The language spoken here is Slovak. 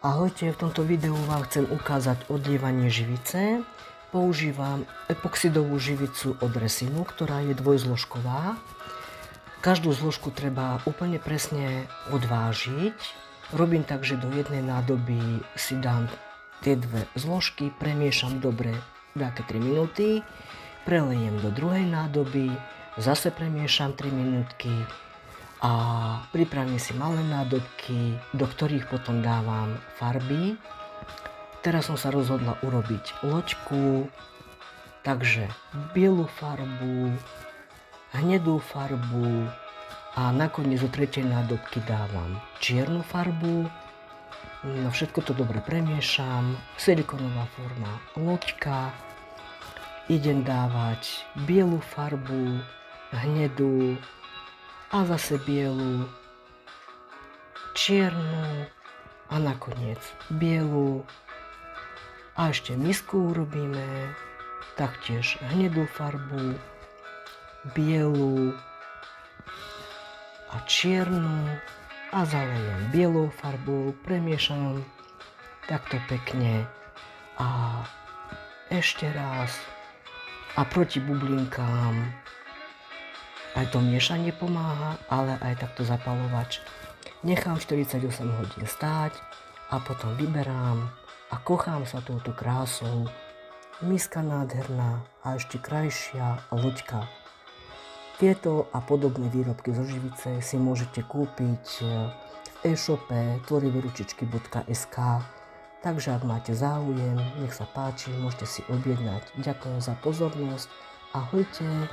Ahojte, v tomto videu vám chcem ukázať odlievanie živice. Používam epoxidovú živicu od Resinu, ktorá je dvojzložková. Každú zložku treba úplne presne odvážiť. Robím tak, že do jednej nádoby si dám tie dve zložky, premiešam dobre nejaké 3 minúty, prelejem do druhej nádoby, zase premiešam 3 minútky a pripravím si malé nádobky, do ktorých potom dávam farby. Teraz som sa rozhodla urobiť loďku, takže bielu farbu, hnedú farbu a nakoniec do tretej nádobky dávam čiernu farbu. No, všetko to dobre premiešam, silikonová forma loďka, idem dávať bielu farbu, hnedú a zase bielu, čiernu a nakoniec bielu. A ešte misku urobíme, taktiež hnedú farbu, bielu a čiernu a zalejem bielou farbou, premiešam takto pekne a ešte raz a proti bublinkám. Aj to miešanie pomáha, ale aj takto zapaľovač. Nechám 48 hodín stáť a potom vyberám a kochám sa touto krásou. Miska nádherná a ešte krajšia loďka. Tieto a podobné výrobky zo živice si môžete kúpiť v e-shope tvoriveručičky.sk. Takže ak máte záujem, nech sa páči, môžete si objednať. Ďakujem za pozornosť. Ahojte.